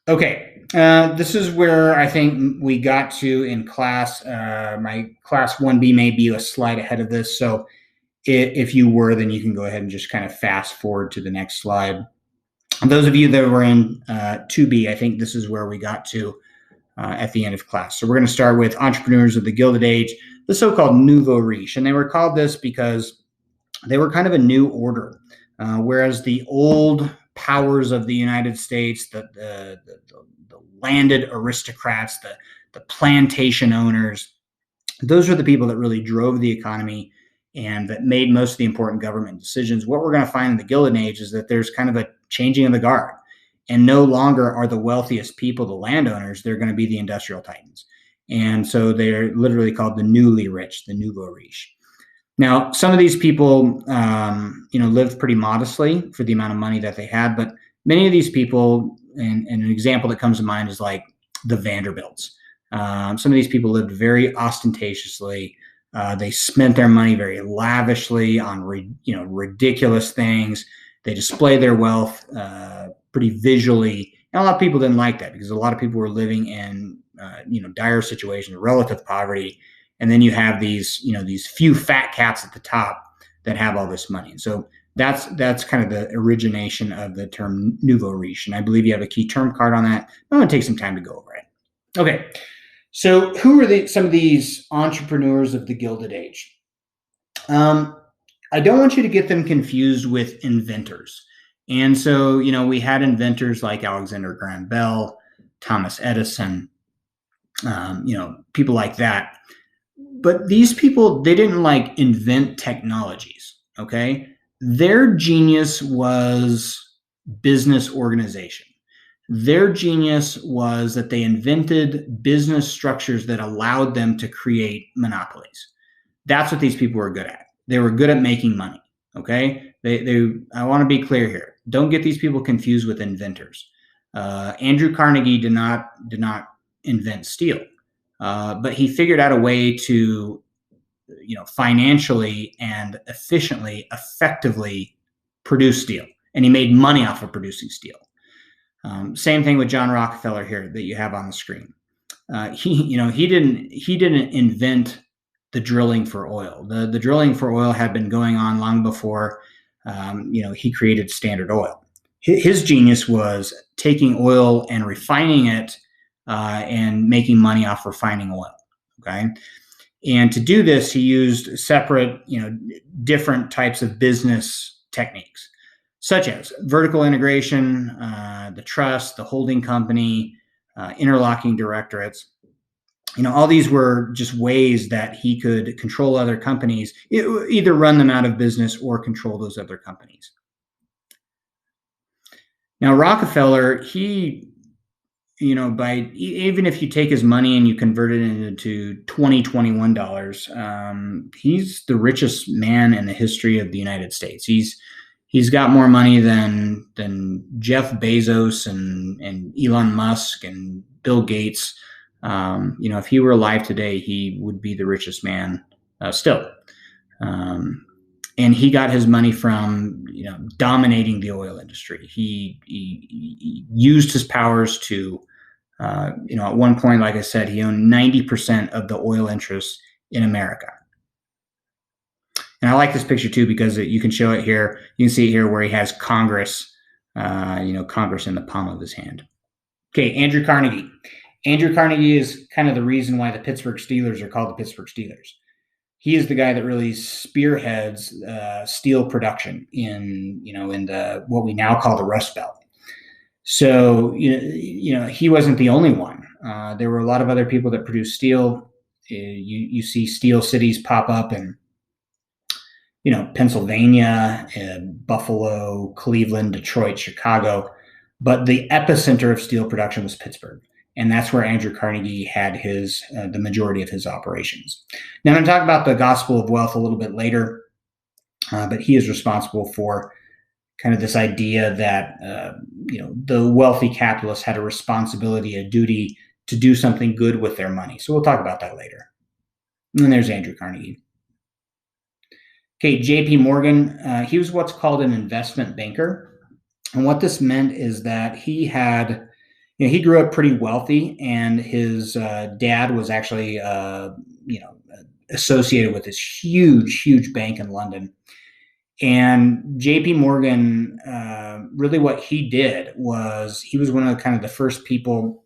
Okay, this is where I think we got to in class. My class 1B may be a slide ahead of this. So if you were, then you can go ahead and just kind of fast forward to the next slide. And those of you that were in 2B, I think this is where we got to at the end of class. So we're going to start with entrepreneurs of the Gilded Age, the so-called nouveau riche. And they were called this because they were kind of a new order, whereas the old powers of the United States, the landed aristocrats, the plantation owners, those are the people that really drove the economy and that made most of the important government decisions. What we're going to find in the Gilded Age is that there's kind of a changing of the guard. And no longer are the wealthiest people the landowners, they're going to be the industrial titans. And so they're literally called the newly rich, the nouveau riche. Now, some of these people, lived pretty modestly for the amount of money that they had, but many of these people, and an example that comes to mind is like the Vanderbilts. Some of these people lived very ostentatiously. They spent their money very lavishly on, ridiculous things. They display their wealth pretty visually, and a lot of people didn't like that because a lot of people were living in, dire situations, relative poverty. And then you have these few fat cats at the top that have all this money. And so that's kind of the origination of the term nouveau riche. And I believe you have a key term card on that. I'm going to take some time to go over it. Okay. So who are some of these entrepreneurs of the Gilded Age? I don't want you to get them confused with inventors. And so, we had inventors like Alexander Graham Bell, Thomas Edison, people like that. But these people, they didn't invent technologies, okay? Their genius was business organization. Their genius was that they invented business structures that allowed them to create monopolies. That's what these people were good at. They were good at making money, okay? I want to be clear here. Don't get these people confused with inventors. Andrew Carnegie did not invent steel. But he figured out a way to, financially and efficiently, effectively produce steel. And he made money off of producing steel. Same thing with John Rockefeller here that you have on the screen. He didn't invent the drilling for oil. The drilling for oil had been going on long before, he created Standard Oil. His genius was taking oil and refining it and making money off refining oil. Okay. And to do this, he used separate, different types of business techniques, such as vertical integration, the trust, the holding company, interlocking directorates. All these were just ways that he could control other companies, either run them out of business or control those other companies. Now, Rockefeller, even if you take his money and you convert it into $2021, he's the richest man in the history of the United States. He's got more money than Jeff Bezos and Elon Musk and Bill Gates. If he were alive today, he would be the richest man still. And he got his money from, dominating the oil industry. He used his powers to, at one point, like I said, he owned 90% of the oil interests in America. And I like this picture too, because you can show it here. You can see it here where he has Congress, Congress in the palm of his hand. Okay, Andrew Carnegie. Andrew Carnegie is kind of the reason why the Pittsburgh Steelers are called the Pittsburgh Steelers. He is the guy that really spearheads steel production in the what we now call the Rust Belt. So he wasn't the only one. There were a lot of other people that produced steel. You see steel cities pop up in Pennsylvania, Buffalo, Cleveland, Detroit, Chicago, but the epicenter of steel production was Pittsburgh. And that's where Andrew Carnegie had the majority of his operations. Now, I'm going to talk about the gospel of wealth a little bit later, but he is responsible for kind of this idea that, the wealthy capitalists had a responsibility, a duty to do something good with their money. So we'll talk about that later. And then there's Andrew Carnegie. Okay, J.P. Morgan, he was what's called an investment banker. And what this meant is that he had He grew up pretty wealthy, and his dad was actually, associated with this huge bank in London. And J.P. Morgan, really, what he did was he was one of the kind of the first people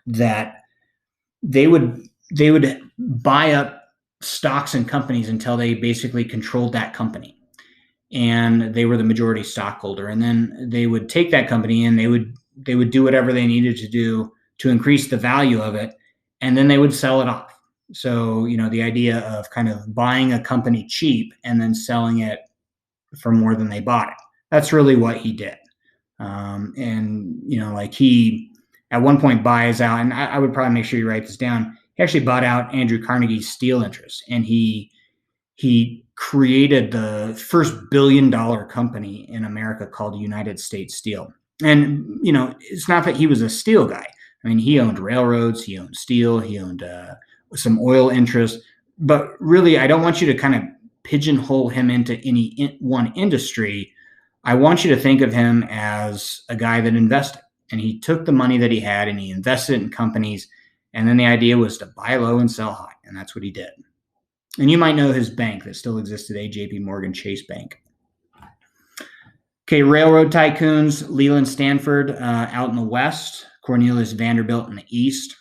that they would buy up stocks and companies until they basically controlled that company, and they were the majority stockholder. And then they would take that company and they would do whatever they needed to do to increase the value of it, and then they would sell it off. So the idea of kind of buying a company cheap and then selling it for more than they bought it. That's really what he did. And like he at one point buys out, and I would probably make sure you write this down. He actually bought out Andrew Carnegie's steel interests, and he created the first billion-dollar company in America called United States Steel. And it's not that he was a steel guy. I mean, he owned railroads, he owned steel, he owned some oil interests. But really, I don't want you to kind of pigeonhole him into any one industry. I want you to think of him as a guy that invested, and he took the money that he had and he invested it in companies. And then the idea was to buy low and sell high. And that's what he did. And you might know his bank that still exists today, J.P. Morgan Chase Bank. Okay, railroad tycoons, Leland Stanford out in the west, Cornelius Vanderbilt in the east.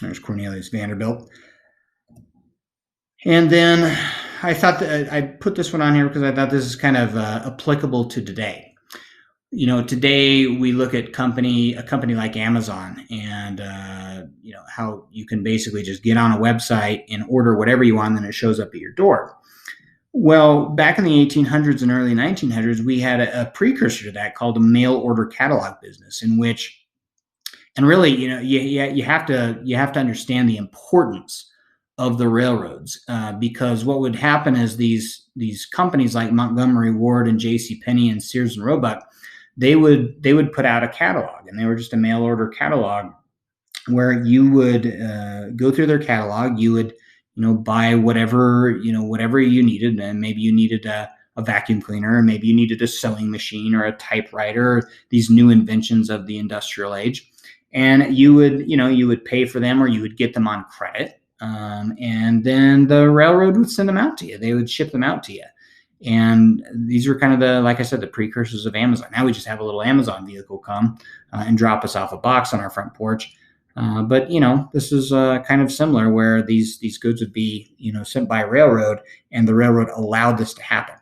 There's Cornelius Vanderbilt. And then I thought that I put this one on here because I thought this is kind of applicable to today. Today we look at a company like Amazon, and how you can basically just get on a website and order whatever you want, and then it shows up at your door. Well, back in the 1800s and early 1900s, we had a precursor to that called a mail order catalog business, in which, and really, you have to understand the importance of the railroads, because what would happen is these companies like Montgomery Ward and J.C. Penney and Sears and Roebuck, they would put out a catalog, and they were just a mail order catalog where you would go through their catalog. You would buy whatever you needed, and maybe you needed a vacuum cleaner, or maybe you needed a sewing machine or a typewriter, or these new inventions of the industrial age, and you would pay for them, or you would get them on credit. And then the railroad would send them out to you. They would ship them out to you. And these were kind of like I said, the precursors of Amazon. Now we just have a little Amazon vehicle come and drop us off a box on our front porch. But this is kind of similar, where these goods would be, sent by railroad, and the railroad allowed this to happen.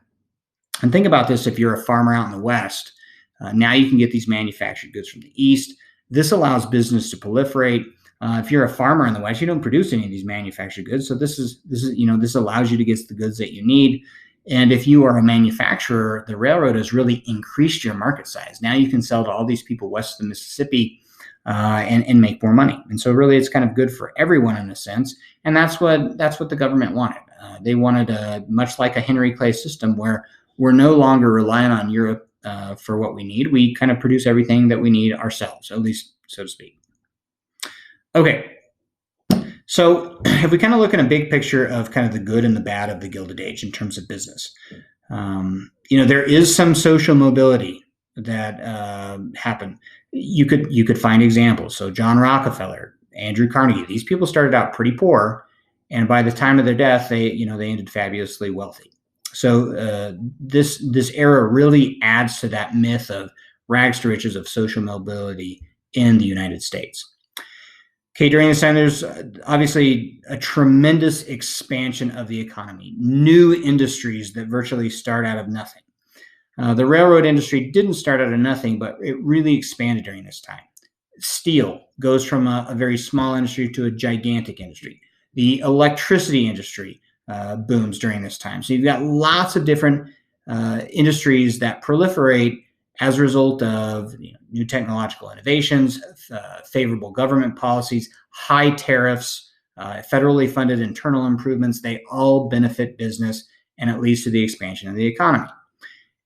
And think about this: if you're a farmer out in the West, now you can get these manufactured goods from the East. This allows business to proliferate. If you're a farmer in the West, you don't produce any of these manufactured goods. So this allows you to get the goods that you need. And if you are a manufacturer, the railroad has really increased your market size. Now you can sell to all these people west of the Mississippi and make more money. And so really, it's kind of good for everyone in a sense. And that's what the government wanted. They wanted much like a Henry Clay system, where we're no longer relying on Europe for what we need. We kind of produce everything that we need ourselves, at least so to speak. Okay, so if we kind of look at a big picture of kind of the good and the bad of the Gilded Age in terms of business, there is some social mobility that happened. You could find examples. So John Rockefeller, Andrew Carnegie, these people started out pretty poor, and by the time of their death, they ended fabulously wealthy. So this era really adds to that myth of rags to riches, of social mobility in the United States. Okay, during this time, there's obviously a tremendous expansion of the economy, new industries that virtually start out of nothing. The railroad industry didn't start out of nothing, but it really expanded during this time. Steel goes from a very small industry to a gigantic industry. The electricity industry booms during this time. So you've got lots of different industries that proliferate as a result of new technological innovations, favorable government policies, high tariffs, federally funded internal improvements. They all benefit business, and it leads to the expansion of the economy.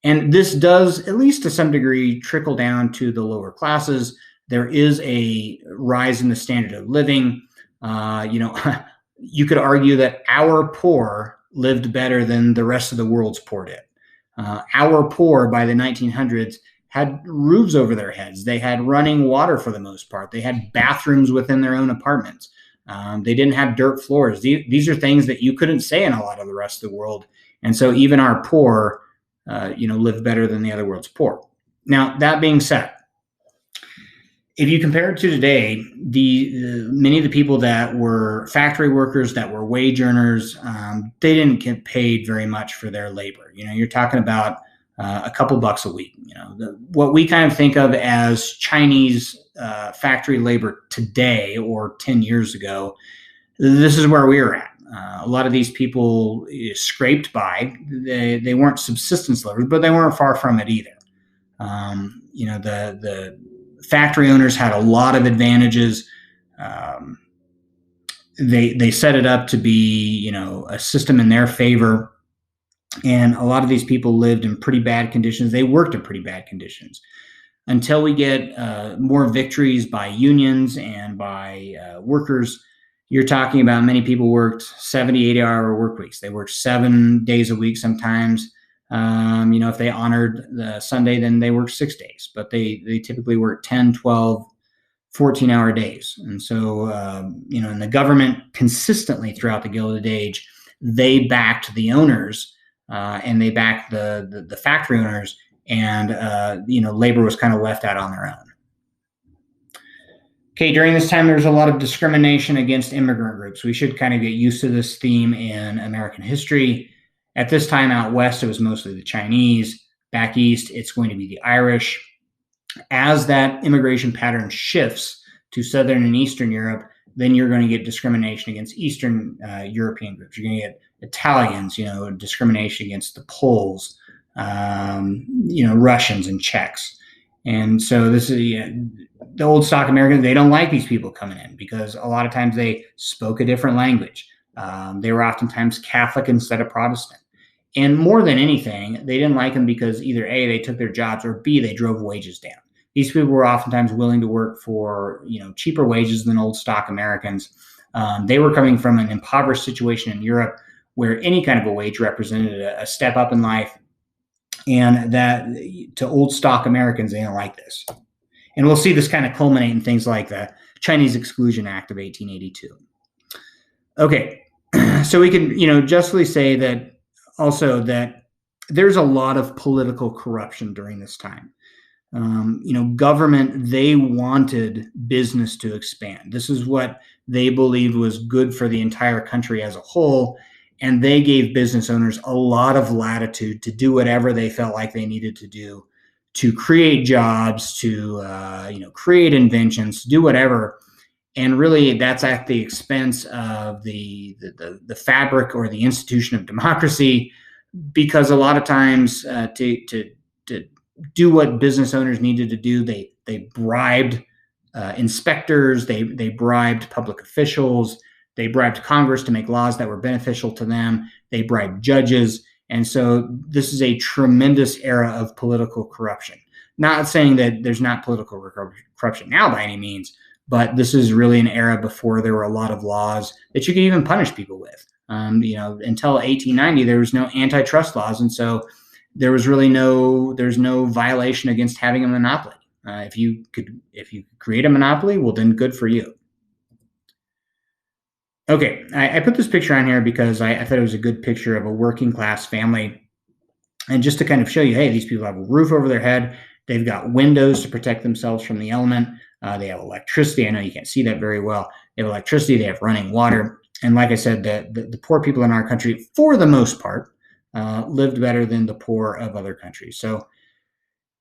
And this does, at least to some degree, trickle down to the lower classes. There is a rise in the standard of living. You could argue that our poor lived better than the rest of the world's poor did. Our poor by the 1900s had roofs over their heads. They had running water for the most part. They had bathrooms within their own apartments. They didn't have dirt floors. These are things that you couldn't say in a lot of the rest of the world. And so even our poor, lived better than the other world's poor. Now, that being said, if you compare it to today, many of the people that were factory workers, that were wage earners, they didn't get paid very much for their labor. You're talking about a couple bucks a week. What we kind of think of as Chinese factory labor today or 10 years ago, this is where we were at. A lot of these people scraped by. They weren't subsistence livers, but they weren't far from it either. The factory owners had a lot of advantages. They set it up to be, a system in their favor. And a lot of these people lived in pretty bad conditions. They worked in pretty bad conditions until we get more victories by unions and by workers. You're talking about many people worked 70, 80-hour work weeks. They worked 7 days a week sometimes. If they honored the Sunday, then they worked 6 days. But they typically work 10, 12, 14-hour days. And so, and the government consistently throughout the Gilded Age, they backed the owners and they backed the factory owners, and labor was kind of left out on their own. Okay, during this time, there's a lot of discrimination against immigrant groups. We should kind of get used to this theme in American history. At this time out west, it was mostly the Chinese. Back east, it's going to be the Irish. As that immigration pattern shifts to Southern and Eastern Europe, then you're going to get discrimination against Eastern European groups. You're going to get Italians, discrimination against the Poles, Russians and Czechs. And so this is the old stock Americans. They don't like these people coming in because a lot of times they spoke a different language. They were oftentimes Catholic instead of Protestant. And more than anything, they didn't like them because either A, they took their jobs, or B, they drove wages down. These people were oftentimes willing to work for cheaper wages than old stock Americans. They were coming from an impoverished situation in Europe where any kind of a wage represented a step up in life. And that to old stock Americans, they didn't like this. And we'll see this kind of culminate in things like the Chinese Exclusion Act of 1882. Okay, so we can, justly say that also that there's a lot of political corruption during this time. Government, they wanted business to expand. This is what they believed was good for the entire country as a whole. And they gave business owners a lot of latitude to do whatever they felt like they needed to do to create jobs, to create inventions, do whatever. And really, that's at the expense of the fabric or the institution of democracy, because a lot of times to do what business owners needed to do, they bribed inspectors, they bribed public officials. They bribed Congress to make laws that were beneficial to them. They bribed judges. And so this is a tremendous era of political corruption. Not saying that there's not political corruption now by any means, but this is really an era before there were a lot of laws that you could even punish people with. Until 1890, there was no antitrust laws. And so there was really there's no violation against having a monopoly. If you create a monopoly, well, then good for you. Okay, I put this picture on here because I thought it was a good picture of a working class family. And just to kind of show you, hey, these people have a roof over their head. They've got windows to protect themselves from the element. They have electricity. I know you can't see that very well. They have electricity. They have running water. And like I said, the poor people in our country, for the most part, lived better than the poor of other countries. So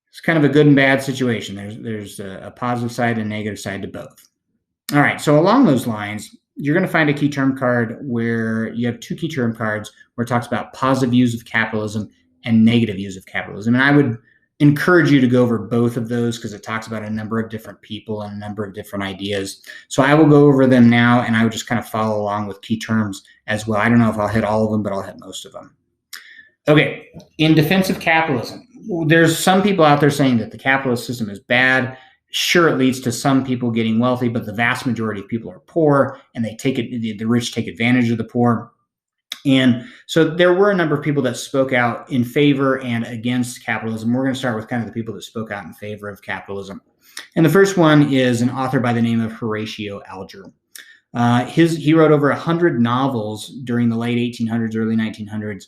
it's kind of a good and bad situation. There's a positive side and a negative side to both. All right, so along those lines, you're going to find a key term card where you have two key term cards where it talks about positive views of capitalism and negative views of capitalism. And I would encourage you to go over both of those because it talks about a number of different people and a number of different ideas. So I will go over them now, and I would just kind of follow along with key terms as well. I don't know if I'll hit all of them, but I'll hit most of them. Okay, in defense of capitalism, there's some people out there saying that the capitalist system is bad. Sure, it leads to some people getting wealthy, but the vast majority of people are poor, and the rich take advantage of the poor. And so there were a number of people that spoke out in favor and against capitalism. We're going to start with kind of the people that spoke out in favor of capitalism. And the first one is an author by the name of Horatio Alger. He wrote over 100 novels during the late 1800s, early 1900s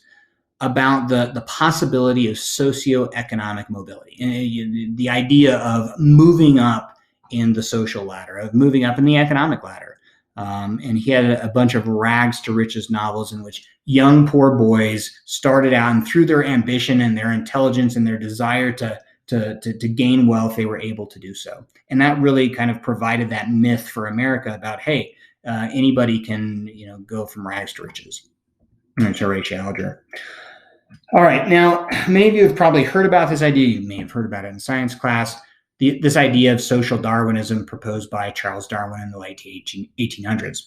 about the possibility of socioeconomic mobility, and the idea of moving up in the social ladder, of moving up in the economic ladder. And he had a bunch of rags to riches novels in which young poor boys started out, and through their ambition and their intelligence and their desire to gain wealth, they were able to do so. And that really kind of provided that myth for America about, hey, anybody can, go from rags to riches. That's Horatio Alger. All right. Now, many of you have probably heard about this idea. You may have heard about it in science class. This idea of social Darwinism proposed by Charles Darwin in the late 1800s.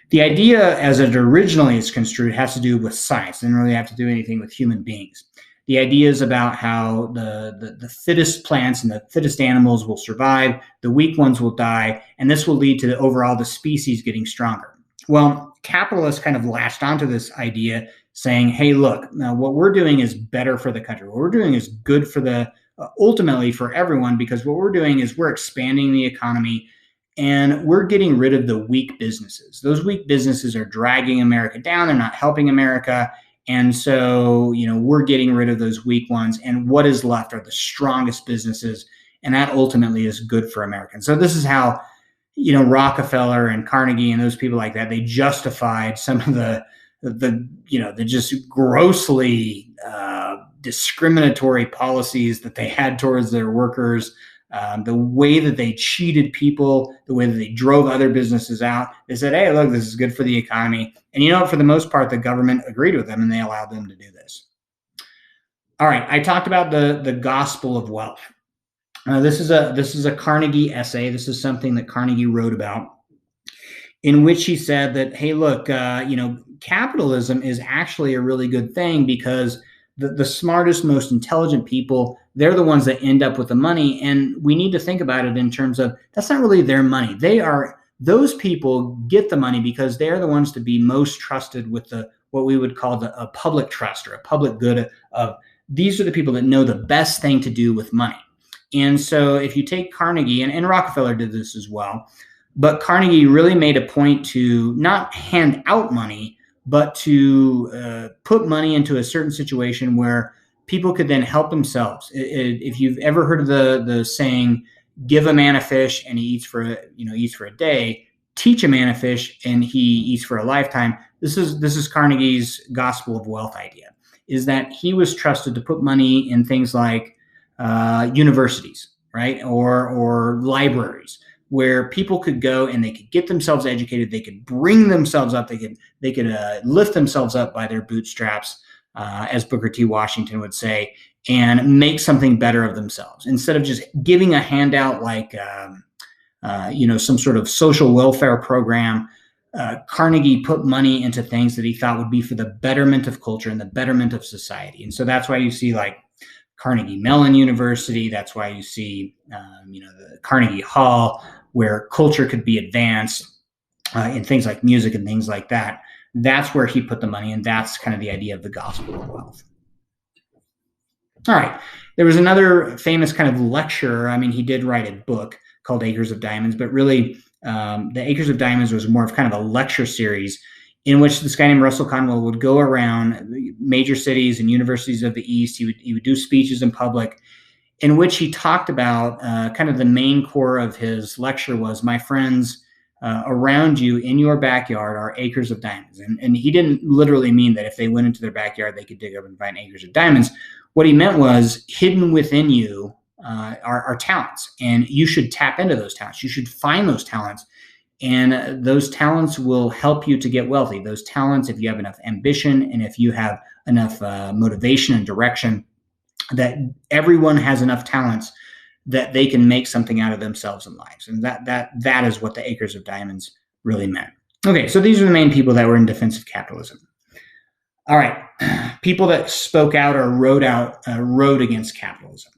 The idea, as it originally is construed, has to do with science. It doesn't really have to do anything with human beings. The idea is about how the fittest plants and the fittest animals will survive, the weak ones will die, and this will lead to overall the species getting stronger. Well, capitalists kind of latched onto this idea, saying, hey, look, now what we're doing is better for the country. What we're doing is good for ultimately for everyone, because what we're doing is we're expanding the economy and we're getting rid of the weak businesses. Those weak businesses are dragging America down. They're not helping America. And so, we're getting rid of those weak ones. And what is left are the strongest businesses. And that ultimately is good for Americans. So this is how, Rockefeller and Carnegie and those people like that, they justified some of the just grossly discriminatory policies that they had towards their workers, the way that they cheated people, the way that they drove other businesses out. They said, hey, look, this is good for the economy. And for the most part, the government agreed with them and they allowed them to do this. All right, I talked about the gospel of wealth. This is a Carnegie essay. This is something that Carnegie wrote about, in which he said that, hey, look, capitalism is actually a really good thing, because the smartest, most intelligent people, they're the ones that end up with the money. And we need to think about it in terms of, that's not really their money. Those people get the money because they're the ones to be most trusted with what we would call a public trust, or a public good of, these are the people that know the best thing to do with money. And so if you take Carnegie, and Rockefeller did this as well, but Carnegie really made a point to not hand out money, but to put money into a certain situation where people could then help themselves. If you've ever heard of the saying, give a man a fish and he eats for a day, teach a man a fish and he eats for a lifetime. This is Carnegie's gospel of wealth idea, is that he was trusted to put money in things like universities, right? Or libraries, where people could go and they could get themselves educated. They could bring themselves up. They could lift themselves up by their bootstraps, as Booker T. Washington would say, and make something better of themselves, instead of just giving a handout like some sort of social welfare program. Carnegie put money into things that he thought would be for the betterment of culture and the betterment of society. And so that's why you see like Carnegie Mellon University. That's why you see the Carnegie Hall, where culture could be advanced in things like music and things like that. That's where he put the money, and that's kind of the idea of the gospel of wealth. All right. There was another famous kind of lecturer. I mean, he did write a book called Acres of Diamonds, but really the Acres of Diamonds was more of kind of a lecture series in which this guy named Russell Conwell would go around major cities and universities of the East. He would do speeches in public, in which he talked about kind of the main core of his lecture was, my friends, around you in your backyard are acres of diamonds. And he didn't literally mean that if they went into their backyard, they could dig up and find acres of diamonds. What he meant was, hidden within you are talents, and you should tap into those talents. You should find those talents, and those talents will help you to get wealthy. Those talents, if you have enough ambition and if you have enough motivation and direction, that everyone has enough talents that they can make something out of themselves in lives. And that is what the Acres of Diamonds really meant. Okay, so these are the main people that were in defense of capitalism. All right, people that spoke out or wrote against capitalism.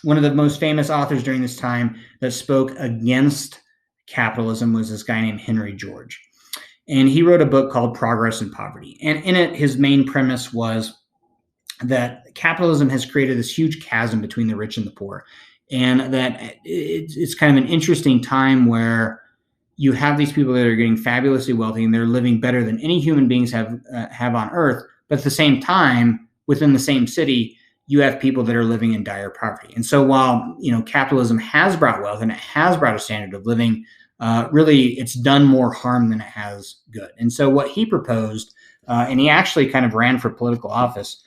One of the most famous authors during this time that spoke against capitalism was this guy named Henry George. And he wrote a book called Progress and Poverty. And in it, his main premise was that capitalism has created this huge chasm between the rich and the poor, and that it's kind of an interesting time where you have these people that are getting fabulously wealthy and they're living better than any human beings have on Earth. But at the same time, within the same city, you have people that are living in dire poverty. And so, while capitalism has brought wealth and it has brought a standard of living, really it's done more harm than it has good. And so, what he proposed, and he actually kind of ran for political office.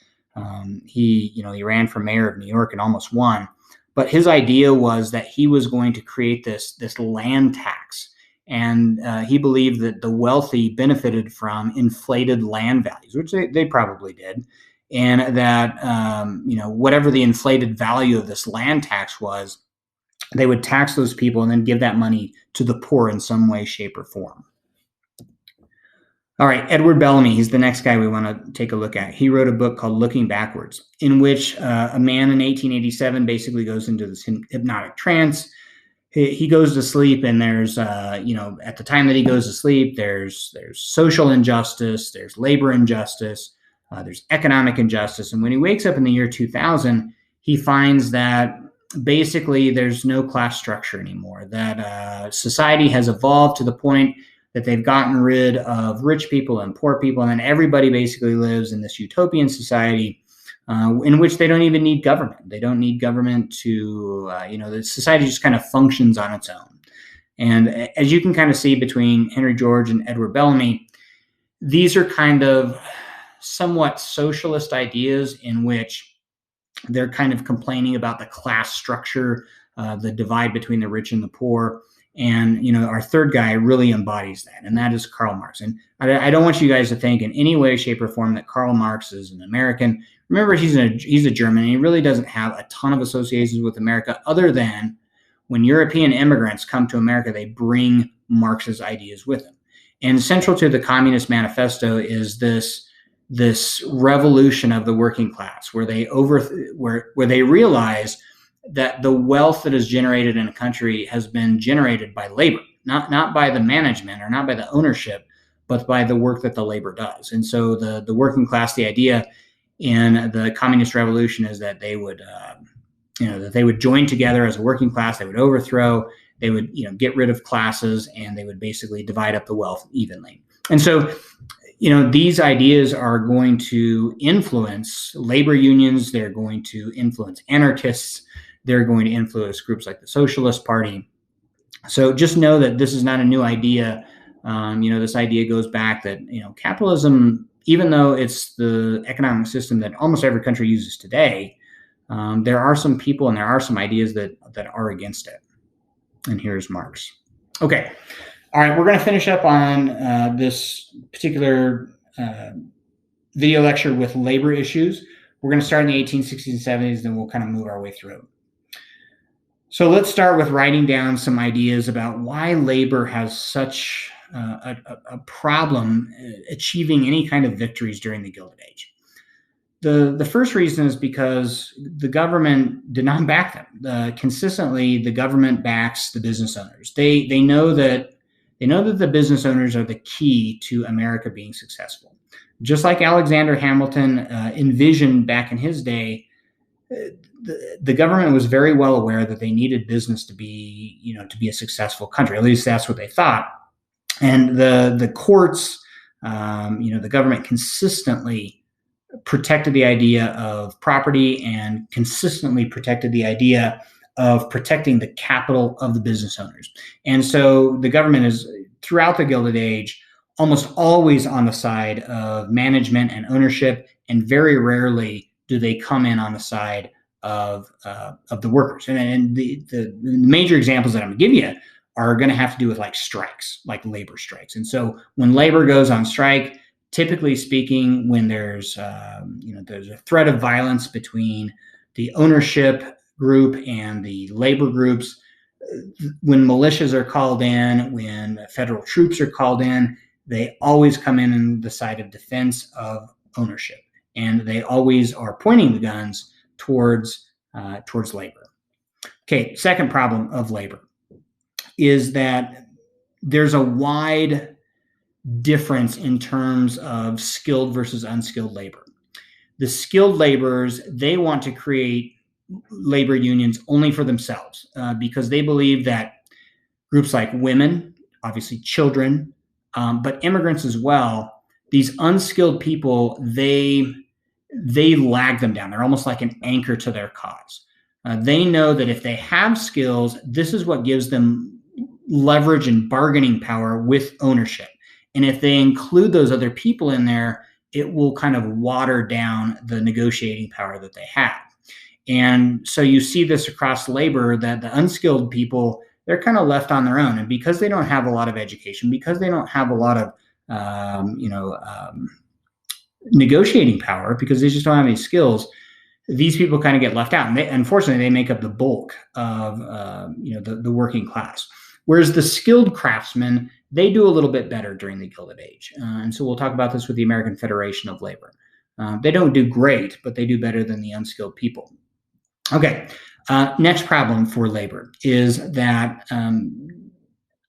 He ran for mayor of New York and almost won. But his idea was that he was going to create this land tax. And he believed that the wealthy benefited from inflated land values, which they probably did. And that, whatever the inflated value of this land tax was, they would tax those people and then give that money to the poor in some way, shape, or form. All right, Edward Bellamy, he's the next guy we want to take a look at. He wrote a book called Looking Backwards, in which a man in 1887 basically goes into this hypnotic trance. He goes to sleep, and there's, at the time that he goes to sleep, there's social injustice, there's labor injustice, there's economic injustice. And when he wakes up in the year 2000, he finds that basically there's no class structure anymore, that society has evolved to the point that they've gotten rid of rich people and poor people, and then everybody basically lives in this utopian society in which they don't even need government. They don't need government to, the society just kind of functions on its own. And as you can kind of see between Henry George and Edward Bellamy, these are kind of somewhat socialist ideas in which they're kind of complaining about the class structure, the divide between the rich and the poor. And, our third guy really embodies that, and that is Karl Marx. And I don't want you guys to think in any way, shape, or form that Karl Marx is an American. Remember, he's a German, and he really doesn't have a ton of associations with America, other than when European immigrants come to America, they bring Marx's ideas with them. And central to the Communist Manifesto is this revolution of the working class, where they realize that the wealth that is generated in a country has been generated by labor, not by the management or not by the ownership, but by the work that the labor does. And so the working class, the idea in the communist revolution is that they would, join together as a working class. They would overthrow. They would, get rid of classes, and they would basically divide up the wealth evenly. And so, these ideas are going to influence labor unions. They're going to influence anarchists. They're going to influence groups like the Socialist Party. So just know that this is not a new idea. This idea goes back that, capitalism, even though it's the economic system that almost every country uses today, there are some people and there are some ideas that are against it. And here's Marx. Okay. All right. We're going to finish up on this particular video lecture with labor issues. We're going to start in the 1860s and 70s, then we'll kind of move our way through. So let's start with writing down some ideas about why labor has such a problem achieving any kind of victories during the Gilded Age. The first reason is because the government did not back them. Consistently, the government backs the business owners. They know that the business owners are the key to America being successful. Just like Alexander Hamilton envisioned back in his day, the government was very well aware that they needed business to be a successful country. At least that's what they thought. And the courts, the government consistently protected the idea of property and consistently protected the idea of protecting the capital of the business owners. And so the government is, throughout the Gilded Age, almost always on the side of management and ownership, and very rarely do they come in on the side of the workers. And the major examples that I'm going to give you are going to have to do with like strikes, like labor strikes. And so when labor goes on strike, typically speaking, when there's a threat of violence between the ownership group and the labor groups, when militias are called in, when federal troops are called in, they always come in on the side of defense of ownership, and they always are pointing the guns towards labor. Okay, second problem of labor is that there's a wide difference in terms of skilled versus unskilled labor. The skilled laborers, they want to create labor unions only for themselves because they believe that groups like women, obviously children, but immigrants as well, these unskilled people, they lag them down. They're almost like an anchor to their cause. They know that if they have skills, this is what gives them leverage and bargaining power with ownership. And if they include those other people in there, it will kind of water down the negotiating power that they have. And so you see this across labor that the unskilled people, they're kind of left on their own. And because they don't have a lot of education, because they don't have a lot of, negotiating power, because they just don't have any skills, these people kind of get left out. And unfortunately, they make up the bulk of, the working class. Whereas the skilled craftsmen, they do a little bit better during the Gilded Age. And so we'll talk about this with the American Federation of Labor. They don't do great, but they do better than the unskilled people. Okay, next problem for labor is that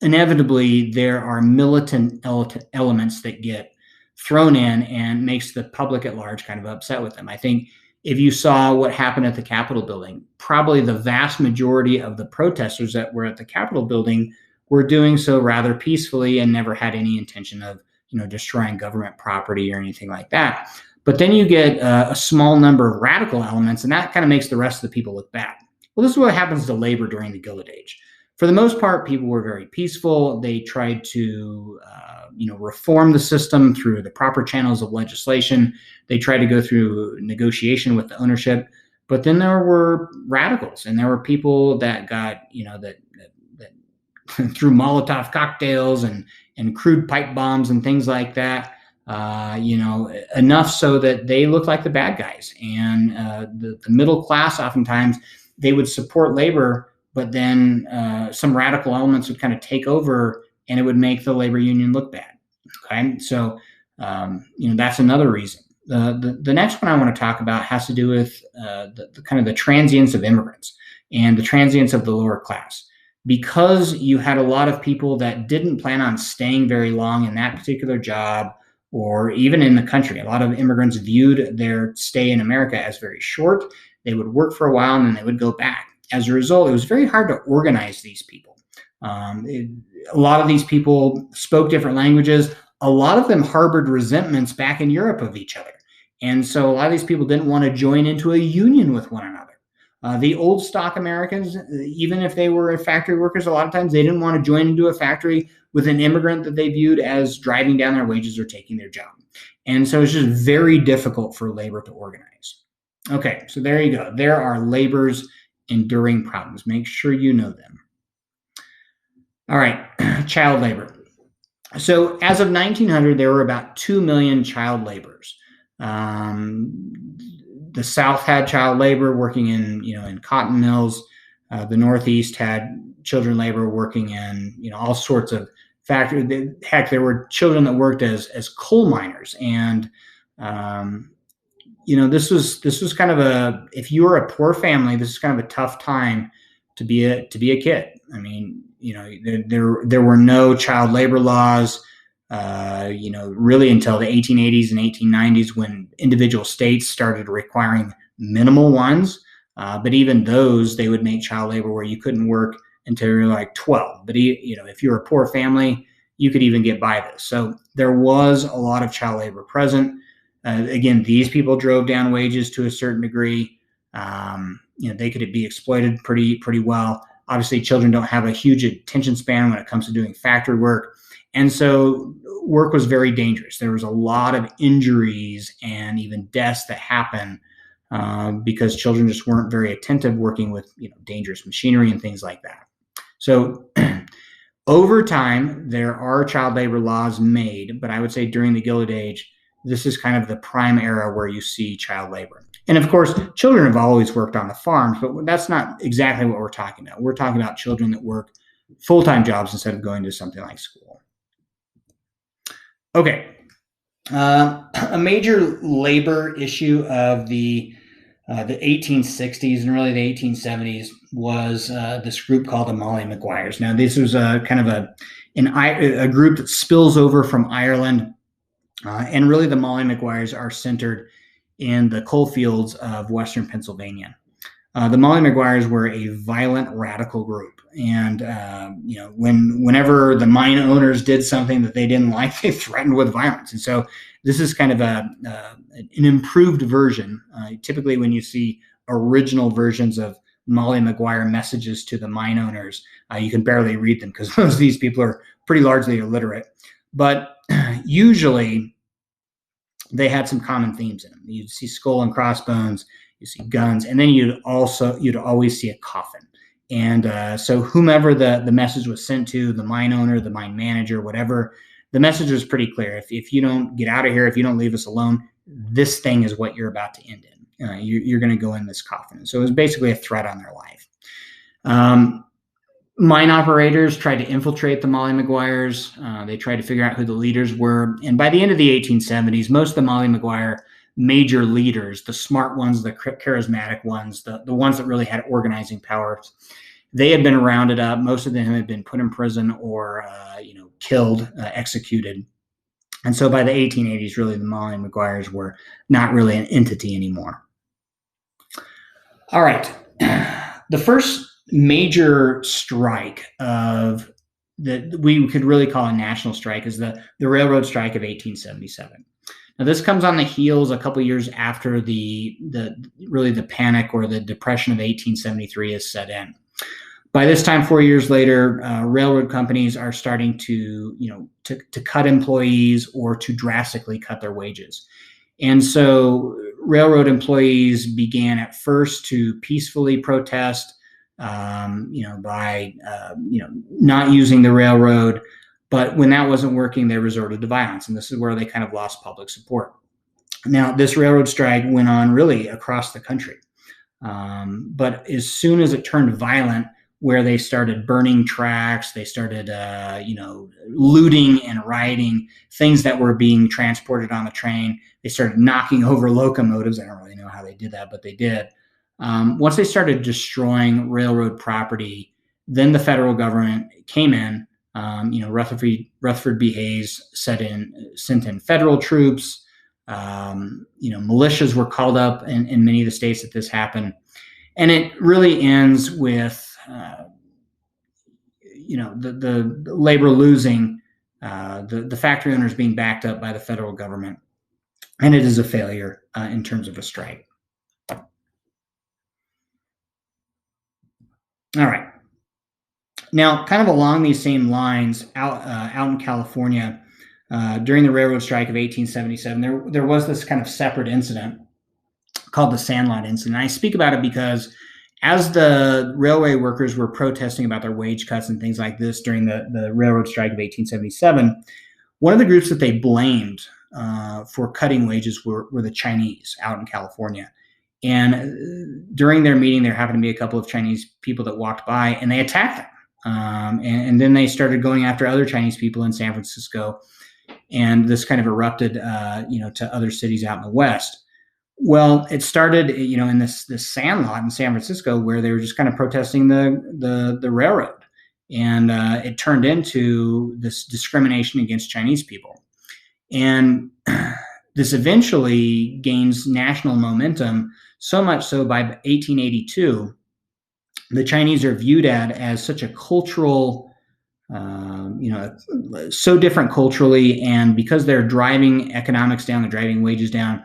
inevitably there are militant elements that get thrown in and makes the public at large kind of upset with them. I think if you saw what happened at the Capitol building, probably the vast majority of the protesters that were at the Capitol building were doing so rather peacefully and never had any intention of, destroying government property or anything like that. But then you get a small number of radical elements, and that kind of makes the rest of the people look bad. Well, this is what happens to labor during the Gilded Age. For the most part, people were very peaceful. They tried to, reform the system through the proper channels of legislation. They tried to go through negotiation with the ownership. But then there were radicals, and there were people that got, that threw Molotov cocktails and crude pipe bombs and things like that. Enough so that they look like the bad guys. And the middle class, oftentimes, they would support labor, but then some radical elements would kind of take over, and it would make the labor union look bad. Okay, so that's another reason. The next one I want to talk about has to do with the kind of the transience of immigrants and the transience of the lower class. Because you had a lot of people that didn't plan on staying very long in that particular job, or even in the country. A lot of immigrants viewed their stay in America as very short. They would work for a while and then they would go back. As a result, it was very hard to organize these people. A lot of these people spoke different languages. A lot of them harbored resentments back in Europe of each other. And so a lot of these people didn't want to join into a union with one another. The old stock Americans, even if they were factory workers, a lot of times they didn't want to join into a factory with an immigrant that they viewed as driving down their wages or taking their job. And so it's just very difficult for labor to organize. Okay, so there you go. There are labor's enduring problems. Make sure you know them. All right, child labor. So as of 1900, there were about 2 million child laborers. The South had child labor working in cotton mills. The Northeast had children labor working in all sorts of factories. Heck, there were children that worked as coal miners, and this was kind of if you were a poor family, this is kind of a tough time to be a kid. I mean, there were no child labor laws. Really until the 1880s and 1890s, when individual states started requiring minimal ones. But even those, they would make child labor where you couldn't work until you were like 12. But if you're a poor family, you could even get by this. So there was a lot of child labor present. Again, these people drove down wages to a certain degree. They could be exploited pretty well. Obviously, children don't have a huge attention span when it comes to doing factory work. And so work was very dangerous. There was a lot of injuries and even deaths that happened because children just weren't very attentive working with dangerous machinery and things like that. So over time, there are child labor laws made, but I would say during the Gilded Age, this is kind of the prime era where you see child labor. And of course, children have always worked on the farms, but that's not exactly what we're talking about. We're talking about children that work full-time jobs instead of going to something like school. Okay. A major labor issue of the the 1860s and really the 1870s was this group called the Molly Maguires. Now, this was a kind of a group that spills over from Ireland, and really the Molly Maguires are centered in the coal fields of Western Pennsylvania. The Molly Maguires were a violent, radical group, and whenever the mine owners did something that they didn't like, they threatened with violence. And so this is kind of an improved version. Typically, when you see original versions of Molly Maguire messages to the mine owners, you can barely read them because most of these people are pretty largely illiterate. But usually, they had some common themes in them. You'd see skull and crossbones, you see guns, and then you'd always see a coffin. And so whomever the message was sent to, the mine owner, the mine manager, whatever, the message was pretty clear. If you don't get out of here, if you don't leave us alone, this thing is what you're about to end in. You're going to go in this coffin. So it was basically a threat on their life. Mine operators tried to infiltrate the Molly Maguires. They tried to figure out who the leaders were. And by the end of the 1870s, most of the Molly Maguire major leaders, the smart ones, the charismatic ones, the ones that really had organizing power, they had been rounded up. Most of them had been put in prison or killed, executed. And so by the 1880s, really, the Molly Maguires were not really an entity anymore. All right. The first major strike of that we could really call a national strike is the railroad strike of 1877. Now, this comes on the heels a couple years after the panic or the depression of 1873 is set in. By this time, 4 years later, railroad companies are starting to cut employees or to drastically cut their wages. And so railroad employees began at first to peacefully protest, by not using the railroad. But when that wasn't working, they resorted to violence. And this is where they kind of lost public support. Now, this railroad strike went on really across the country. But as soon as it turned violent, where they started burning tracks, they started, looting and rioting things that were being transported on the train. They started knocking over locomotives. I don't really know how they did that, but they did. Once they started destroying railroad property, then the federal government came in. Rutherford B. Hayes sent in federal troops. Militias were called up in many of the states that this happened. And it really ends with the labor losing, the factory owners being backed up by the federal government, and it is a failure in terms of a strike. All right. Now, kind of along these same lines, out in California, during the railroad strike of 1877, there was this kind of separate incident called the Sandlot Incident. I speak about it because as the railway workers were protesting about their wage cuts and things like this during the railroad strike of 1877, one of the groups that they blamed for cutting wages were the Chinese out in California. And during their meeting, there happened to be a couple of Chinese people that walked by, and they attacked them. And then they started going after other Chinese people in San Francisco, and this kind of erupted, to other cities out in the West. Well, it started, in this sandlot in San Francisco where they were just kind of protesting the railroad, and it turned into this discrimination against Chinese people, and this eventually gains national momentum. So much so by 1882, the Chinese are viewed as such a cultural, so different culturally, and because they're driving economics down, they're driving wages down,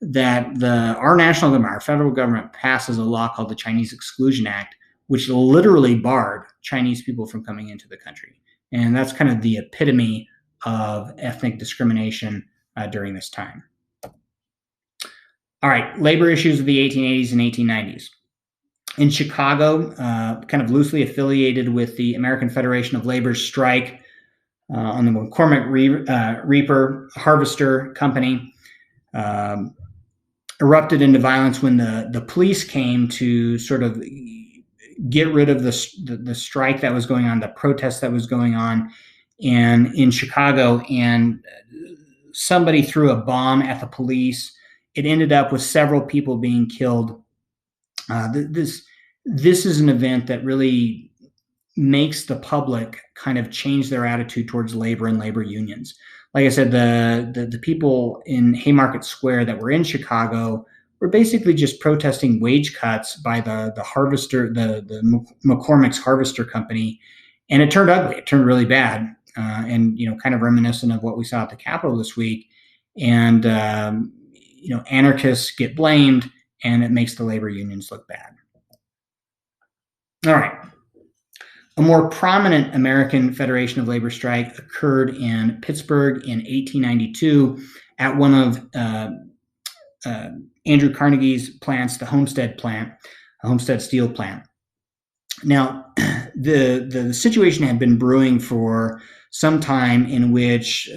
that our national government, our federal government, passes a law called the Chinese Exclusion Act, which literally barred Chinese people from coming into the country. And that's kind of the epitome of ethnic discrimination during this time. All right, labor issues of the 1880s and 1890s. In Chicago, kind of loosely affiliated with the American Federation of Labor's strike on the McCormick Reaper Harvester Company, erupted into violence when the police came to sort of get rid of the strike that was going on, the protest that was going on in Chicago, and somebody threw a bomb at the police. It ended up with several people being killed This is an event that really makes the public kind of change their attitude towards labor and labor unions. Like I said, the people in Haymarket Square that were in Chicago were basically just protesting wage cuts by the harvester, the McCormick's Harvester Company, and it turned ugly. It turned really bad, and kind of reminiscent of what we saw at the Capitol this week. And anarchists get blamed, and it makes the labor unions look bad. All right. A more prominent American Federation of Labor strike occurred in Pittsburgh in 1892 at one of Andrew Carnegie's plants, the Homestead plant, a Homestead steel plant. Now, the situation had been brewing for some time, in which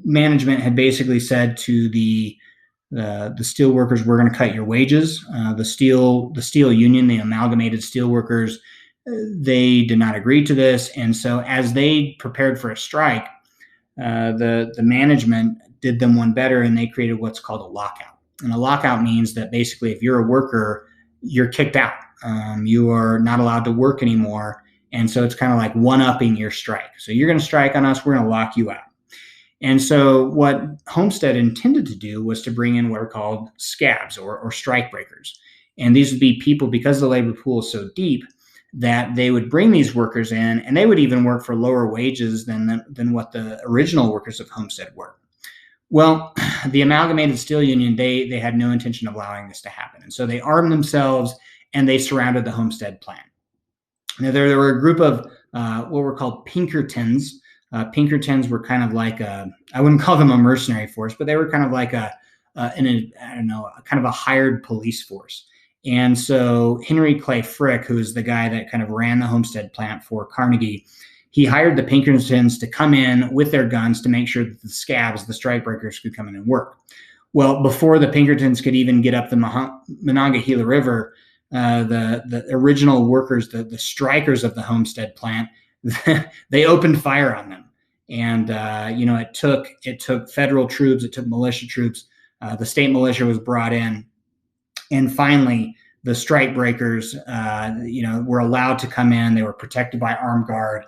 management had basically said to the steel workers, "We're going to cut your wages." The steel union, the Amalgamated Steel Workers, they did not agree to this, and so as they prepared for a strike, the management did them one better, and they created what's called a lockout. And a lockout means that basically, if you're a worker, you're kicked out. You are not allowed to work anymore, and so it's kind of like one-upping your strike. So you're going to strike on us, we're going to lock you out. And so what Homestead intended to do was to bring in what are called scabs or strike breakers. And these would be people, because the labor pool is so deep, that they would bring these workers in, and they would even work for lower wages than what the original workers of Homestead were. Well, the Amalgamated Steel Union, they had no intention of allowing this to happen. And so they armed themselves, and they surrounded the Homestead plant. Now, there were a group of what were called Pinkertons. Pinkertons were kind of like I wouldn't call them a mercenary force, but they were kind of like kind of a hired police force. And so Henry Clay Frick, who is the guy that kind of ran the Homestead plant for Carnegie, he hired the Pinkertons to come in with their guns to make sure that the scabs, the strike breakers, could come in and work. Well, before the Pinkertons could even get up the Monongahela River, the original workers, the strikers of the Homestead plant, they opened fire on them. And it took federal troops, it took militia troops. The state militia was brought in, and finally the strike breakers, were allowed to come in. They were protected by armed guard,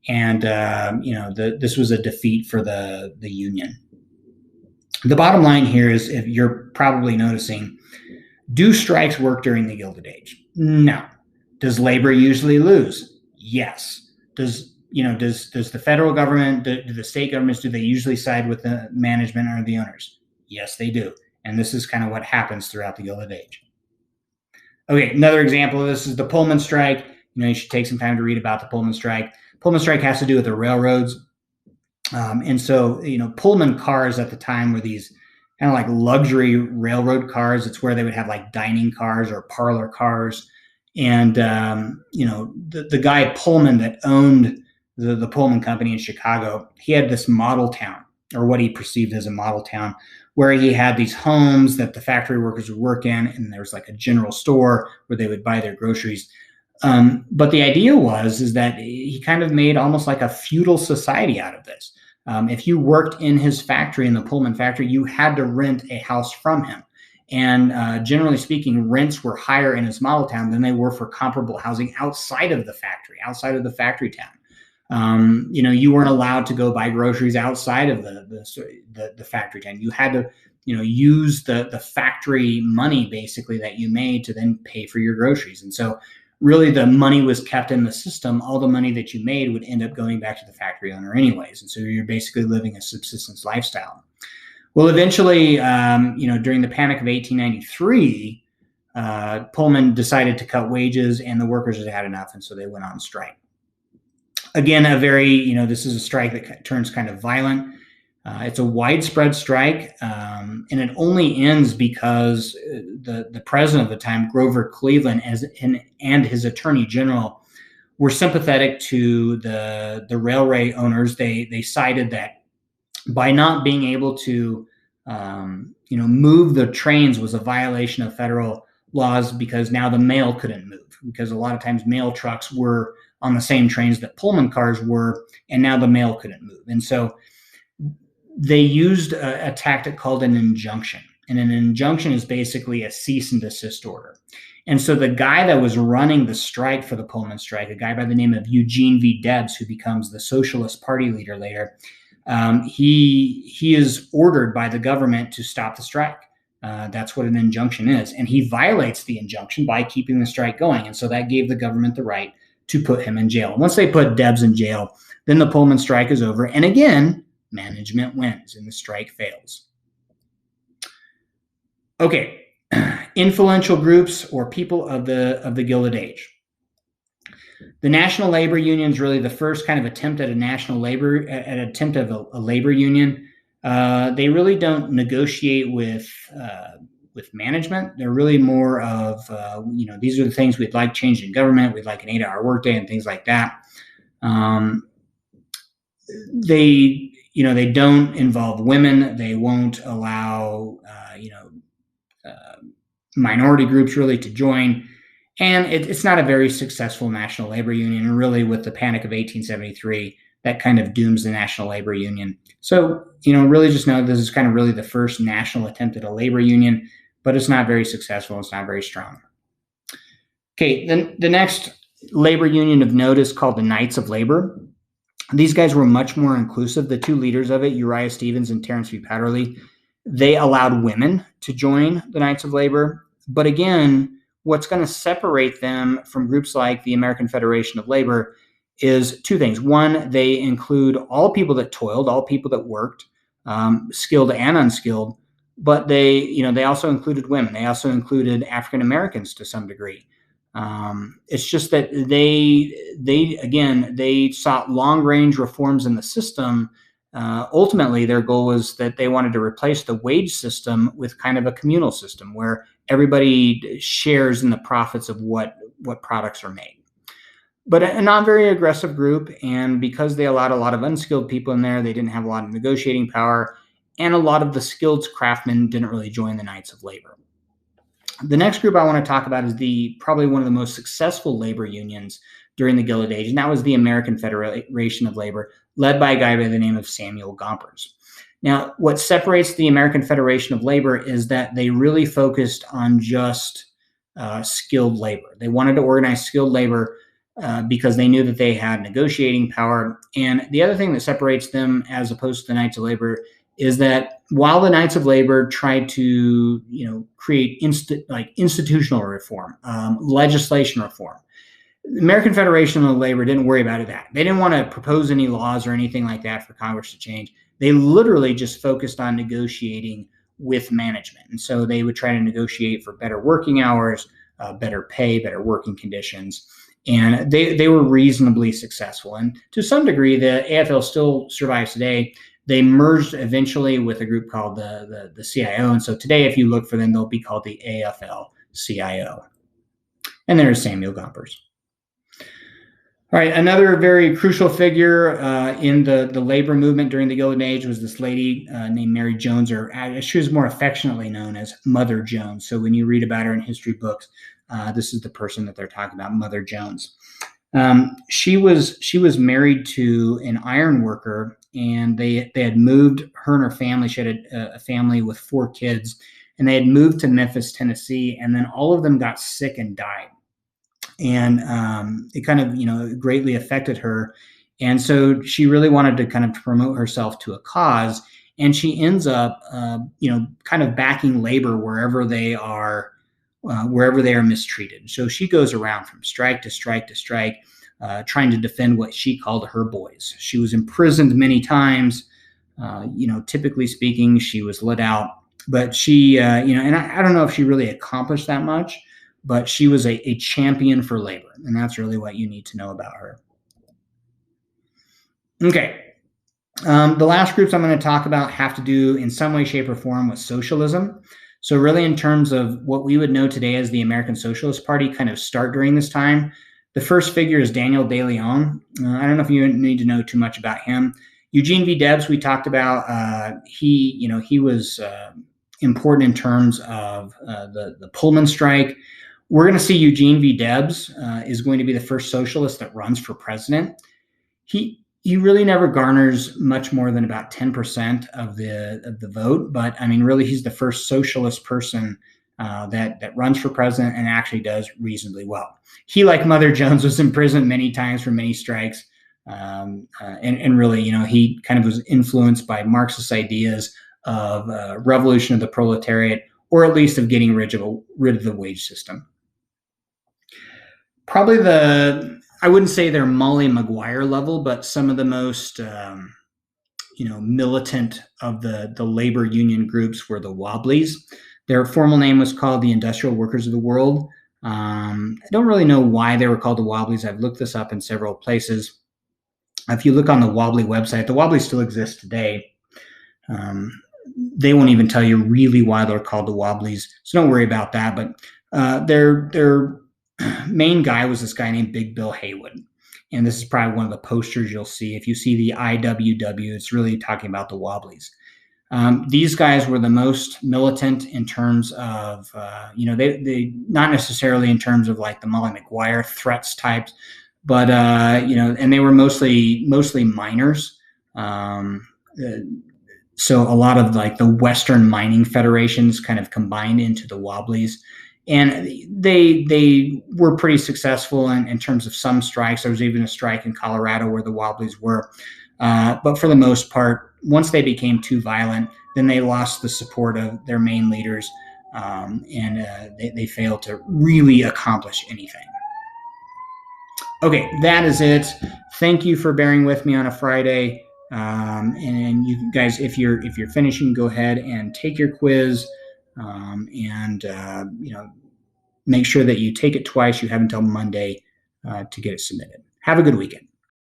and this was a defeat for the union. The bottom line here is, if you're probably noticing, do strikes work during the Gilded Age? No. Does labor usually lose? Yes. Does the federal government, do the state governments, do they usually side with the management or the owners? Yes, they do. And this is kind of what happens throughout the Gilded Age. Okay, another example of this is the Pullman strike. You should take some time to read about the Pullman strike. Pullman strike has to do with the railroads. And so, Pullman cars at the time were these kind of like luxury railroad cars. It's where they would have like dining cars or parlor cars. And, the guy Pullman that owned the Pullman company in Chicago, he had this model town, or what he perceived as a model town, where he had these homes that the factory workers would work in, and there was like a general store where they would buy their groceries. But the idea is that he kind of made almost like a feudal society out of this. If you worked in his factory, in the Pullman factory, you had to rent a house from him. And generally speaking, rents were higher in his model town than they were for comparable housing outside of the factory town. You weren't allowed to go buy groceries outside of the factory town. You had to, use the factory money basically that you made to then pay for your groceries. And so really the money was kept in the system. All the money that you made would end up going back to the factory owner anyways. And so you're basically living a subsistence lifestyle. Well, eventually, during the Panic of 1893, Pullman decided to cut wages, and the workers had had enough, and so they went on strike. Again, this is a strike that turns kind of violent. It's a widespread strike, and it only ends because the president of the time, Grover Cleveland, and his attorney general were sympathetic to the railway owners. They cited that by not being able to, move the trains was a violation of federal laws, because now the mail couldn't move, because a lot of times mail trucks were on the same trains that Pullman cars were, and now the mail couldn't move. And so they used a tactic called an injunction. And an injunction is basically a cease and desist order. And so the guy that was running the strike for the Pullman strike, a guy by the name of Eugene V. Debs, who becomes the Socialist Party leader later, he is ordered by the government to stop the strike. That's what an injunction is. And he violates the injunction by keeping the strike going. And so that gave the government the right to put him in jail. Once they put Debs in jail, then the Pullman strike is over. And again, management wins and the strike fails. Okay, influential groups or people of the Gilded Age. The National Labor Union is really the first kind of attempt at a labor union. They really don't negotiate with management. They're really more of these are the things we'd like changed in government. We'd like an 8-hour workday and things like that. They don't involve women. They won't allow minority groups really to join. And it's not a very successful National Labor Union. And really, with the Panic of 1873, that kind of dooms the National Labor Union. So, really just know this is kind of really the first national attempt at a labor union, but it's not very successful. It's not very strong. Okay, then the next labor union of note is called the Knights of Labor. These guys were much more inclusive. The two leaders of it, Uriah Stevens and Terrence V. Powderly, they allowed women to join the Knights of Labor. But again, what's going to separate them from groups like the American Federation of Labor is two things. One, they include all people that toiled, all people that worked, skilled and unskilled, but they also included women. They also included African Americans to some degree. It's just that they sought long-range reforms in the system. Ultimately, their goal was that they wanted to replace the wage system with kind of a communal system where everybody shares in the profits of what products are made. But a not very aggressive group, and because they allowed a lot of unskilled people in there, they didn't have a lot of negotiating power, and a lot of the skilled craftsmen didn't really join the Knights of Labor. The next group I want to talk about is probably one of the most successful labor unions during the Gilded Age, and that was the American Federation of Labor, led by a guy by the name of Samuel Gompers. Now, what separates the American Federation of Labor is that they really focused on just skilled labor. They wanted to organize skilled labor because they knew that they had negotiating power. And the other thing that separates them as opposed to the Knights of Labor is that while the Knights of Labor tried to, create institutional reform, legislation reform, the American Federation of Labor didn't worry about that. They didn't want to propose any laws or anything like that for Congress to change. They literally just focused on negotiating with management. And so they would try to negotiate for better working hours, better pay, better working conditions. And they were reasonably successful. And to some degree, the AFL still survives today. They merged eventually with a group called the CIO. And so today, if you look for them, they'll be called the AFL-CIO. And there's Samuel Gompers. All right, another very crucial figure in the labor movement during the Gilded Age was this lady named Mary Jones, or she was more affectionately known as Mother Jones. So when you read about her in history books, this is the person that they're talking about, Mother Jones. She was married to an iron worker, and they had moved, her and her family. She had a family with 4 kids, and they had moved to Memphis, Tennessee, and then all of them got sick and died. And it kind of, greatly affected her. And so she really wanted to kind of promote herself to a cause. And she ends up, kind of backing labor wherever they are mistreated. So she goes around from strike to strike to strike, trying to defend what she called her boys. She was imprisoned many times. Typically speaking, she was let out. But she, and I don't know if she really accomplished that much, but she was a champion for labor, and that's really what you need to know about her. Okay, the last groups I'm going to talk about have to do in some way, shape, or form with socialism. So really in terms of what we would know today as the American Socialist Party kind of start during this time. The first figure is Daniel De Leon. I don't know if you need to know too much about him. Eugene V. Debs, we talked about, he was important in terms of the Pullman strike. We're going to see Eugene V. Debs is going to be the first socialist that runs for president. He He really never garners much more than about 10% of the vote. But I mean, really, he's the first socialist person that runs for president and actually does reasonably well. He, like Mother Jones, was imprisoned many times for many strikes. And really, he kind of was influenced by Marxist ideas of revolution of the proletariat, or at least of getting rid of the wage system. Probably I wouldn't say they're Molly Maguire level, but some of the most militant of the labor union groups were the Wobblies. Their formal name was called the Industrial Workers of the World. I don't really know why they were called the Wobblies. I've looked this up in several places. If you look on the Wobbly website, the Wobblies still exist today. They won't even tell you really why they're called the Wobblies, so don't worry about that. But their main guy was this guy named Big Bill Haywood. And this is probably one of the posters you'll see. If you see the IWW, it's really talking about the Wobblies. These guys were the most militant in terms of, they not necessarily in terms of like the Molly Maguire threats types, but and they were mostly miners. So a lot of like the Western mining federations kind of combined into the Wobblies. And they were pretty successful in terms of some strikes. There was even a strike in Colorado where the Wobblies were. But for the most part, once they became too violent, then they lost the support of their main leaders, and they failed to really accomplish anything. Okay, that is it. Thank you for bearing with me on a Friday. And you guys, if you're finishing, go ahead and take your quiz, and make sure that you take it twice. You have until Monday to get it submitted. Have a good weekend.